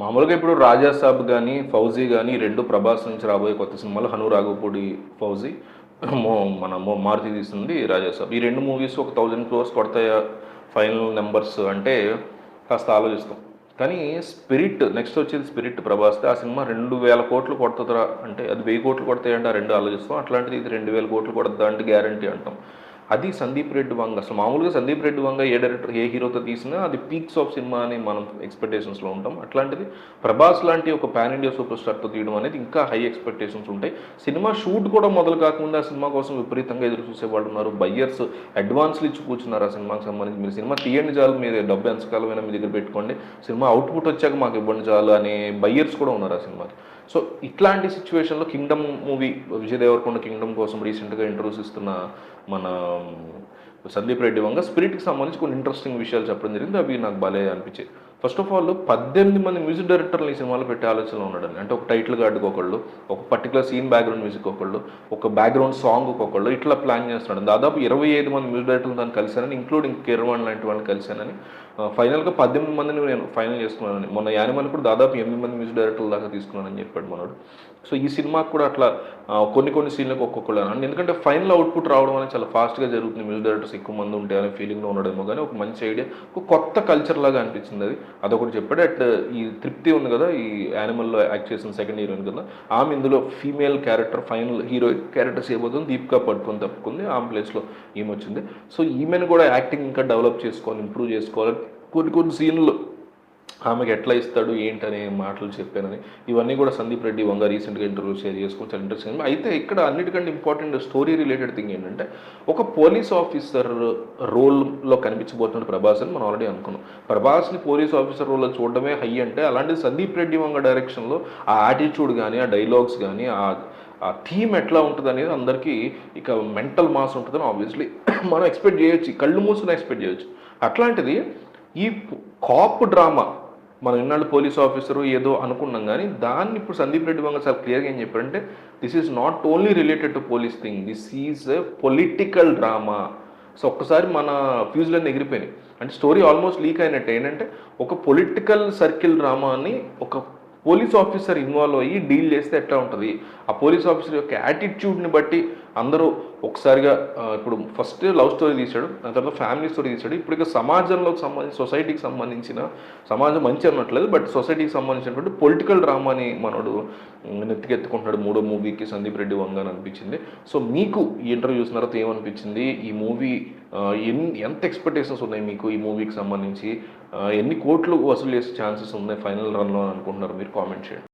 మామూలుగా ఇప్పుడు 'రాజా సాబ్' గానీ, 'ఫౌజీ' గానీ 2 ప్రభాస్ నుంచి రాబోయే కొత్త సినిమాలు 'హను రాఘవపూడి ఫౌజీ', మో మన మో మారుతి తీస్తుంది 'రాజా సాబ్'. ఈ 2 మూవీస్ ఒక 1000 క్రోర్స్ కొడతాయా ఫైనల్ నెంబర్స్ అంటే కాస్త ఆలోచిస్తాం. కానీ 'స్పిరిట్' నెక్స్ట్ వచ్చేది 'స్పిరిట్' ప్రభాస్‌ది. ఆ సినిమా 2000 కోట్లు కొడతదిరా అంటే అది 1000 కోట్లు కొడతాయంటే ఆ 2 ఆలోచిస్తాం. అట్లాంటిది ఇది 2000 కోట్లు కొడద్దా అంటే గ్యారంటీ అంటాం. అది సందీప్ రెడ్డి వంగ. అసలు మామూలుగా సందీప్ రెడ్డి వంగ ఏ డైరెక్టర్ ఏ హీరోతో తీసినా అది పీక్స్ ఆఫ్ సినిమా అని మనం ఎక్స్పెక్టేషన్స్లో ఉంటాం. అట్లాంటిది ప్రభాస్ లాంటి ఒక పాన్ ఇండియా సూపర్ స్టార్తో తీయడం అనేది ఇంకా హై ఎక్స్పెక్టేషన్స్ ఉంటాయి. సినిమా షూట్ కూడా మొదలు కాకుండా ఆ సినిమా కోసం విపరీతంగా ఎదురు చూసేవాళ్ళు ఉన్నారు. బయ్యర్స్ అడ్వాన్స్లు ఇచ్చి కూర్చున్నారు ఆ సినిమాకి సంబంధించి. మీరు సినిమా తీయండి చాలు, మీరు డబ్బు ఎంతకాలమైనా మీ దగ్గర పెట్టుకోండి, సినిమా అవుట్పుట్ వచ్చాక మాకు ఇవ్వండి చాలు అనే బయ్యర్స్ కూడా ఉన్నారు ఆ సినిమాకి. సో ఇట్లాంటి సిచ్యువేషన్లో Kingdom movie, Vijay Deverakonda Kingdom కోసం రీసెంట్గా ఇంటర్వ్యూస్ ఇస్తున్న మన సందీప్ రెడ్డి వంగ స్పిరిట్కి సంబంధించి కొన్ని ఇంట్రెస్టింగ్ విషయాలు చెప్పడం జరిగింది. అవి నాకు భలే అనిపించాయి. ఫస్ట్ ఆఫ్ ఆల్ 18 మంది మ్యూజిక్ డైరెక్టర్లు ఈ సినిమాలో పెట్టే ఆలోచనలో ఉన్నాడండి. అంటే ఒక టైటిల్ గార్డుకి ఒకళ్ళు, ఒక పర్టికులర్ సీన్ బ్యాక్గ్రౌండ్ మ్యూజిక్ ఒకళ్ళు, ఒక బ్యాక్గ్రౌండ్ సాంగ్కి ఒకళ్ళు, ఇట్లా ప్లాన్ చేస్తున్నాడు. దాదాపు 25 మంది మ్యూజిక్ డైరెక్టర్లు దాన్ని కలిశానని, ఇంక్లూడింగ్ కీరవాణి లాంటి వాళ్ళని కలిశానని, ఫైనల్గా 18 మందిని నేను ఫైనల్ చేసుకున్నానని. మొన్న యానిమల్ కూడా దాదాపు 8 మంది మ్యూజిక్ డైరెక్టర్ల దాకా తీసుకున్నానని చెప్పాడు మనోడు. సో ఈ సినిమాకు కూడా అట్లా కొన్ని సీన్లకు ఒక్కొక్కళ్ళు అని. ఎందుకంటే ఫైనల్ అవుట్పుట్ రావడం అనేది చాలా ఫాస్ట్గా జరుగుతుంది, మ్యూజిక్ డైరెక్టర్స్ ఎక్కువ మంది ఉంటే అనే ఫీలింగ్లో ఉండడేమో. కానీ ఒక మంచి ఐడియా, ఒక కొత్త కల్చర్ లాగా అనిపించింది అది. అదొకటి చెప్పాడు. అట్ ఈ తృప్తి ఉంది కదా, ఈ యానిమల్లో యాక్ట్ చేసిన సెకండ్ హీరోయిన్ కదా, ఆమె ఇందులో female character final heroine character చేయబోతుంది. దీపికా పడుకొని తప్పుకుంది, ఆమె ప్లేస్లో ఈమె వచ్చింది. సో ఈమెను కూడా యాక్టింగ్ ఇంకా డెవలప్ చేసుకోవాలి, ఇంప్రూవ్ చేసుకోవాలి. కొన్ని సీన్లు ఆమెకి ఎట్లా ఇస్తాడు ఏంటనే మాటలు చెప్పానని, ఇవన్నీ కూడా సందీప్ రెడ్డి వంగ రీసెంట్గా ఇంటర్వ్యూ షేర్ చేసుకొని చాలా ఇంట్రెస్టింగ్. అయితే ఇక్కడ అన్నిటికంటే ఇంపార్టెంట్ స్టోరీ రిలేటెడ్ థింగ్ ఏంటంటే, ఒక పోలీస్ ఆఫీసర్ రోల్లో కనిపించబోతున్నాడు ప్రభాస్ అని మనం ఆల్రెడీ అనుకున్నాం. ప్రభాస్ని పోలీస్ ఆఫీసర్ రోల్లో చూడడమే హై అంటే, అలాంటి సందీప్ రెడ్డి వంగ డైరెక్షన్లో ఆ యాటిట్యూడ్ కానీ, ఆ డైలాగ్స్ కానీ, ఆ థీమ్ ఎట్లా ఉంటుంది అనేది అందరికీ ఇక మెంటల్ మాస్ ఉంటుందని ఆబ్వియస్లీ మనం ఎక్స్పెక్ట్ చేయొచ్చు, కళ్ళు మూసుకుని ఎక్స్పెక్ట్ చేయొచ్చు. అట్లాంటిది ఈ కాప్ డ్రామా, మనం ఇన్నాళ్ళు పోలీస్ ఆఫీసరు ఏదో అనుకున్నాం, కానీ దాన్ని ఇప్పుడు సందీప్ రెడ్డి వంగ చాలా క్లియర్గా ఏం చెప్పారంటే, this is not only related to police thing, this is a political drama. So ఒక్కసారి మన ఫ్యూజ్లన్నీ ఎగిరిపోయినాయి. అంటే స్టోరీ ఆల్మోస్ట్ లీక్ అయినట్టు. ఏంటంటే ఒక పొలిటికల్ సర్కిల్ డ్రామాని ఒక పోలీస్ ఆఫీసర్ ఇన్వాల్వ్ అయ్యి డీల్ చేస్తే ఎట్లా ఉంటుంది, ఆ పోలీస్ ఆఫీసర్ యొక్క యాటిట్యూడ్ని బట్టి అందరూ ఒకసారిగా ఇప్పుడు ఫస్ట్ లవ్ స్టోరీ తీశాడు, దాని తర్వాత ఫ్యామిలీ స్టోరీ తీశాడు, ఇప్పుడు ఇక సమాజంలోకి సంబంధించి సొసైటీకి సంబంధించిన, సమాజం మంచి అనట్లేదు బట్ సొసైటీకి సంబంధించినటువంటి పొలిటికల్ డ్రామాని మనోడు నెత్తికెత్తుకుంటున్నాడు మూడో మూవీకి సందీప్ రెడ్డి వంగ అని అనిపించింది. సో మీకు ఈ ఇంటర్వ్యూ చూసిన తర్వాత ఏమనిపించింది, ఈ మూవీ ఎంత ఎక్స్పెక్టేషన్స్ ఉన్నాయి మీకు ఈ మూవీకి సంబంధించి, ఎన్ని కోట్లు వసూలు చేసే ఛాన్సెస్ ఉన్నాయి ఫైనల్ రన్లో అని అనుకుంటున్నారు మీరు? కామెంట్ చేయండి.